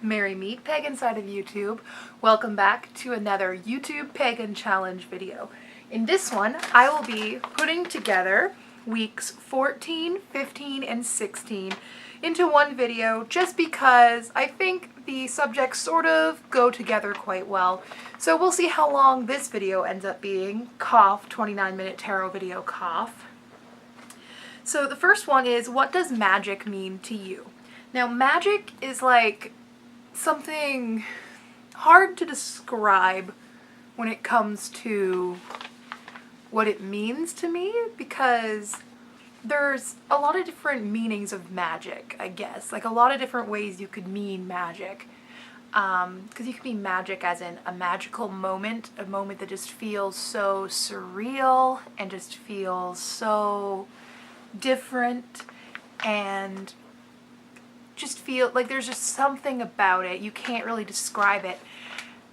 Merry meet pagan side of YouTube. Welcome back to another YouTube Pagan Challenge video. In this one, I will be putting together weeks 14, 15, and 16 into one video just because I think the subjects sort of go together quite well. So we'll see how long this video ends up being. Cough, 29-minute tarot video, cough. So the first one is, what does magic mean to you? Now, magic is like something hard to describe when it comes to what it means to me, because there's a lot of different meanings of magic, I guess. Like a lot of different ways you could mean magic. Because you could mean magic as in a magical moment, a moment that just feels so surreal and just feels so different and just feel like there's just something about it. You can't really describe it.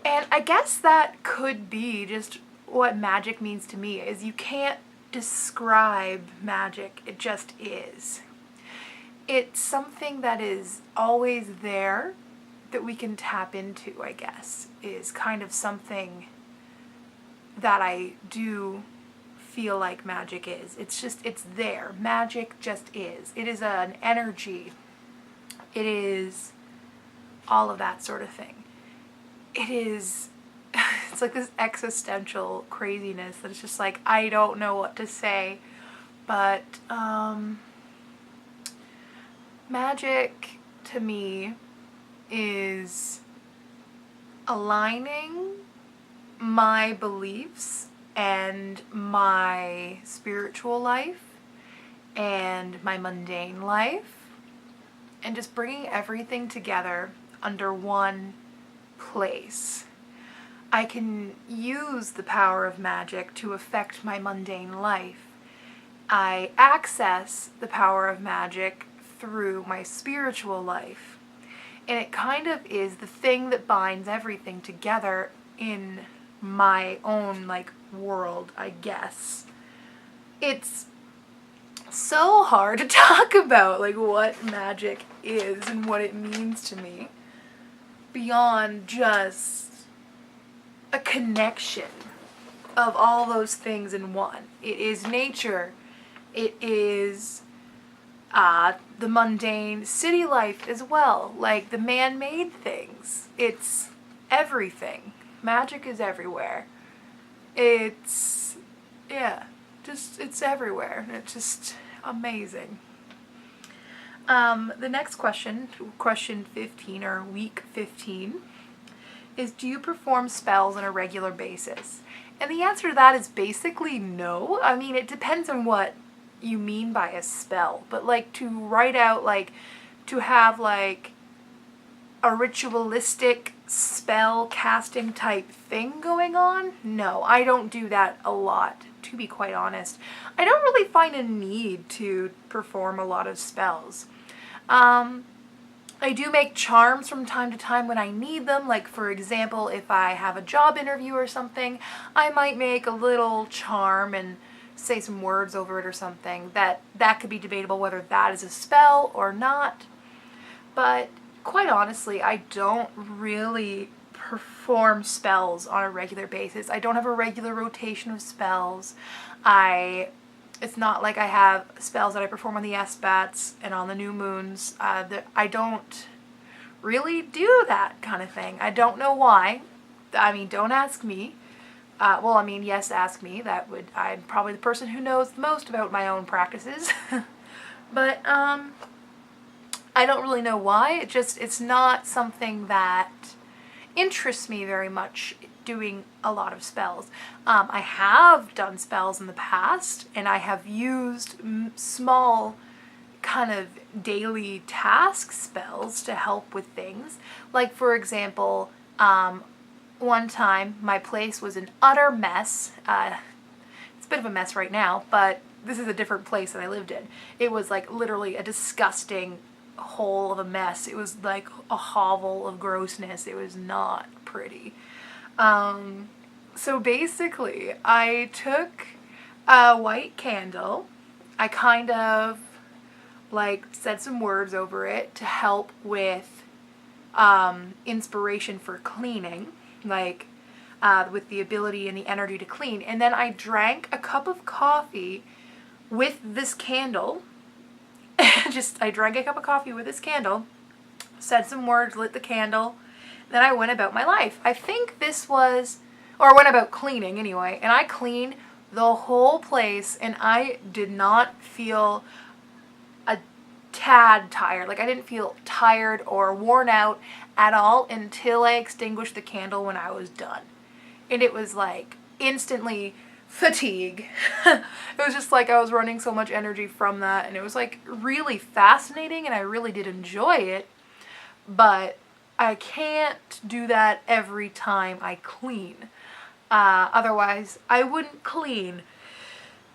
And I guess that could be just what magic means to me, is you can't describe magic. It just is. It's something that is always there that we can tap into, I guess, is kind of something that I do feel like magic is. It's there. Magic just is. It is an energy. It is all of that sort of thing. It is, it's like this existential craziness that it's just like, I don't know what to say, but magic to me is aligning my beliefs and my spiritual life and my mundane life, and just bringing everything together under one place. I can use the power of magic to affect my mundane life. I access the power of magic through my spiritual life. And it kind of is the thing that binds everything together in my own, like, world, I guess. It's so hard to talk about, like, what magic is and what it means to me beyond just a connection of all those things in one. It is nature. It is the mundane city life as well, like the man-made things. It's everything. Magic is everywhere. It's, yeah, just, it's everywhere. It's just amazing. The next question 15, or week 15, is, do you perform spells on a regular basis? And the answer to that is basically no. I mean, it depends on what you mean by a spell, but like to write out, like to have like a ritualistic spell casting type thing going on, no, I don't do that a lot, to be quite honest. I don't really find a need to perform a lot of spells. I do make charms from time to time when I need them. Like, for example, if I have a job interview or something, I might make a little charm and say some words over it or something. That could be debatable whether that is a spell or not. But quite honestly, I don't really perform spells on a regular basis. I don't have a regular rotation of spells. It's not like I have spells that I perform on the S-bats and on the new moons. I don't really do that kind of thing. I don't know why. I mean, don't ask me. Well, I mean, yes, ask me. I'm probably the person who knows the most about my own practices. But, I don't really know why. It's not something that interests me very much, doing a lot of spells. I have done spells in the past, and I have used small kind of daily task spells to help with things. Like, for example, one time my place was an utter mess. It's a bit of a mess right now, but this is a different place that I lived in. It was like literally a disgusting hole of a mess. It was like a hovel of grossness. It was not pretty. So basically, I took a white candle. I kind of like said some words over it to help with inspiration for cleaning, like with the ability and the energy to clean. And then I drank a cup of coffee with this candle. I drank a cup of coffee with this candle, said some words, lit the candle, then I went about my life. I think this was, or I went about cleaning anyway, and I cleaned the whole place, and I did not feel a tad tired. Like, I didn't feel tired or worn out at all until I extinguished the candle when I was done. And it was like instantly fatigue. It was just like I was running so much energy from that, and it was like really fascinating, and I really did enjoy it, but I can't do that every time I clean. Otherwise, I wouldn't clean.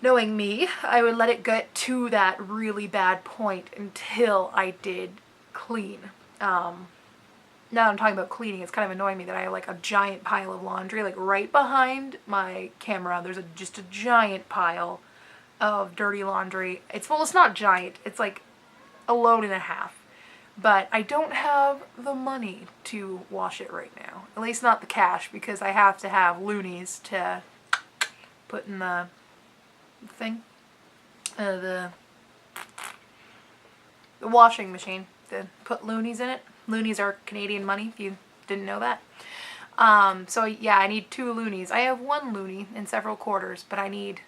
Knowing me, I would let it get to that really bad point until I did clean. Now I'm talking about cleaning, it's kind of annoying me that I have like a giant pile of laundry, like right behind my camera. There's just a giant pile of dirty laundry. It's not giant, it's like a load and a half. But I don't have the money to wash it right now. At least not the cash, because I have to have loonies to put in the thing. The washing machine. To put loonies in it. Loonies are Canadian money, if you didn't know that. So yeah, I need 2 loonies. I have 1 loonie in several quarters, but I need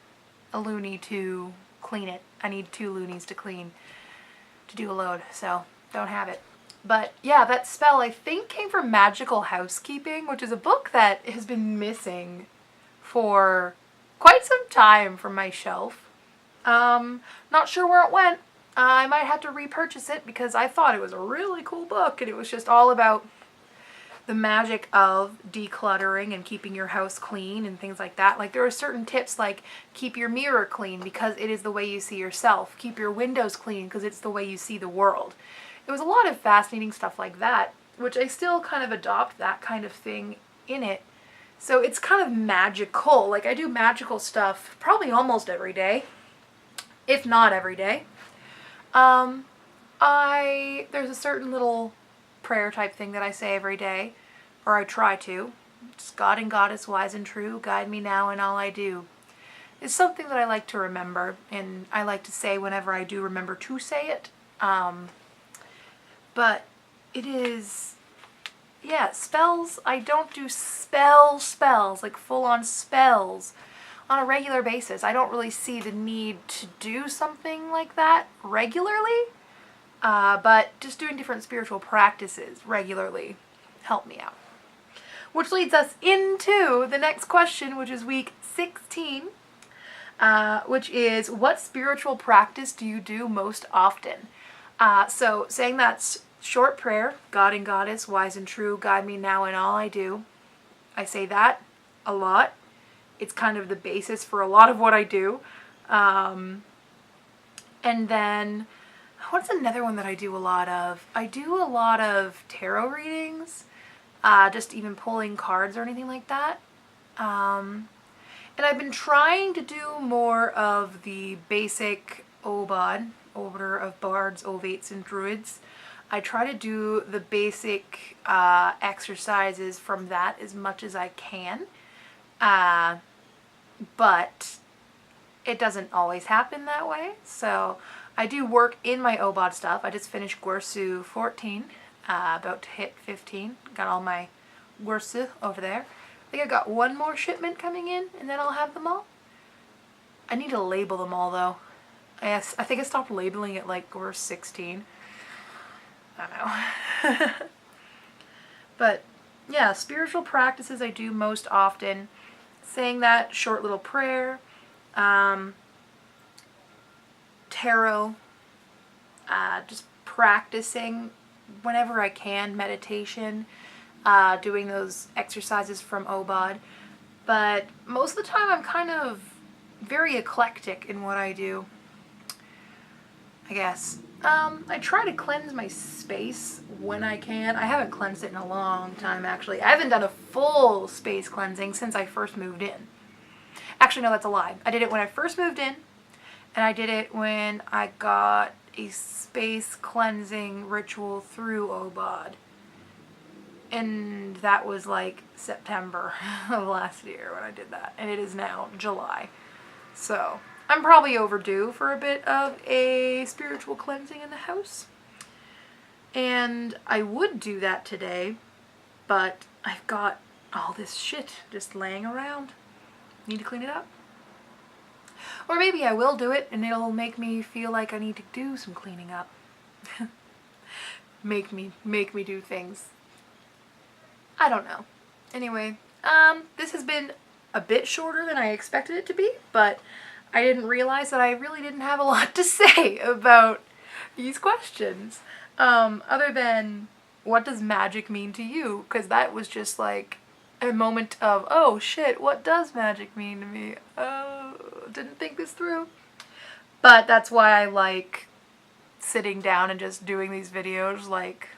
a loonie to clean it. I need 2 loonies to clean, to do a load, so don't have it. But yeah, that spell I think came from Magical Housekeeping, which is a book that has been missing for quite some time from my shelf. Not sure where it went. I might have to repurchase it because I thought it was a really cool book, and it was just all about the magic of decluttering and keeping your house clean and things like that. Like, there are certain tips like keep your mirror clean because it is the way you see yourself. Keep your windows clean because it's the way you see the world. It was a lot of fascinating stuff like that, which I still kind of adopt that kind of thing in it. So it's kind of magical. Like, I do magical stuff probably almost every day, if not every day. There's a certain little prayer type thing that I say every day, or I try to. It's God and Goddess, wise and true, guide me now in all I do. It's something that I like to remember, and I like to say whenever I do remember to say it. But it is, yeah, spells. I don't do spells, like full-on spells on a regular basis. I don't really see the need to do something like that regularly, but just doing different spiritual practices regularly help me out. Which leads us into the next question, which is week 16, which is, what spiritual practice do you do most often? So saying that short prayer, God and Goddess, wise and true, guide me now in all I do. I say that a lot. It's kind of the basis for a lot of what I do. And then, what's another one that I do a lot of? I do a lot of tarot readings, just even pulling cards or anything like that. And I've been trying to do more of the basic OBOD, Order of Bards, Ovates, and Druids. I try to do the basic exercises from that as much as I can. But it doesn't always happen that way. So I do work in my OBOD stuff. I just finished Gwersu 14, about to hit 15. Got all my Gwersu over there. I think I got 1 more shipment coming in, and then I'll have them all. I need to label them all, though. I think I stopped labeling it like Gwersu 16. I don't know. But yeah, spiritual practices I do most often. Saying that short little prayer, tarot, just practicing whenever I can, meditation, doing those exercises from OBOD. But most of the time I'm kind of very eclectic in what I do, I guess. I try to cleanse my space when I can. I haven't cleansed it in a long time, actually. I haven't done a full space cleansing since I first moved in. Actually, no, that's a lie. I did it when I first moved in, and I did it when I got a space cleansing ritual through OBOD. And that was like September of last year when I did that. And it is now July. So I'm probably overdue for a bit of a spiritual cleansing in the house. And I would do that today, but I've got all this shit just laying around. Need to clean it up. Or maybe I will do it and it'll make me feel like I need to do some cleaning up. make me do things. I don't know. Anyway, this has been a bit shorter than I expected it to be, but I didn't realize that I really didn't have a lot to say about these questions. Other than, what does magic mean to you? Because that was just like a moment of, oh shit, what does magic mean to me? Oh, didn't think this through. But that's why I like sitting down and just doing these videos, like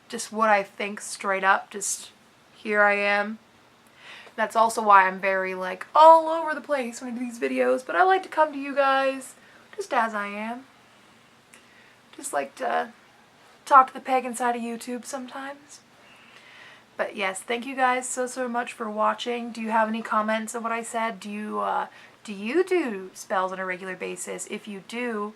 just what I think straight up, just here I am. That's also why I'm very like all over the place when I do these videos, but I like to come to you guys just as I am. Just like to talk to the pagan side of YouTube sometimes. But yes, thank you guys so much for watching. Do you have any comments on what I said? Do you do spells on a regular basis? If you do,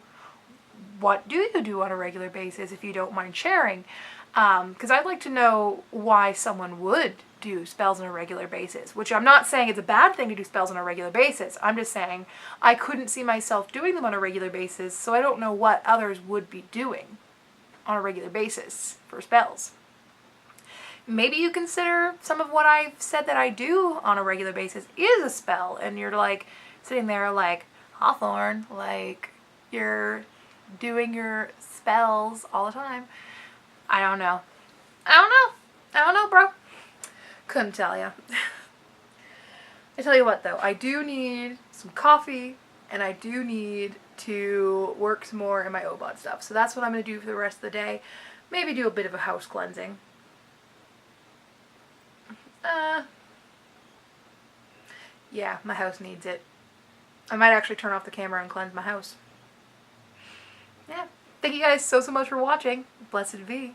what do you do on a regular basis, if you don't mind sharing? Because I'd like to know why someone would do spells on a regular basis, which I'm not saying it's a bad thing to do spells on a regular basis. I'm just saying I couldn't see myself doing them on a regular basis, so I don't know what others would be doing on a regular basis for spells. Maybe you consider some of what I've said that I do on a regular basis is a spell, and you're like sitting there like, Hawthorne, like you're doing your spells all the time. I don't know. I don't know, bro. Couldn't tell ya. I tell you what though, I do need some coffee, and I do need to work some more in my OBOD stuff. So that's what I'm going to do for the rest of the day. Maybe do a bit of a house cleansing. Yeah, my house needs it. I might actually turn off the camera and cleanse my house. Yeah. Thank you guys so much for watching. Blessed be.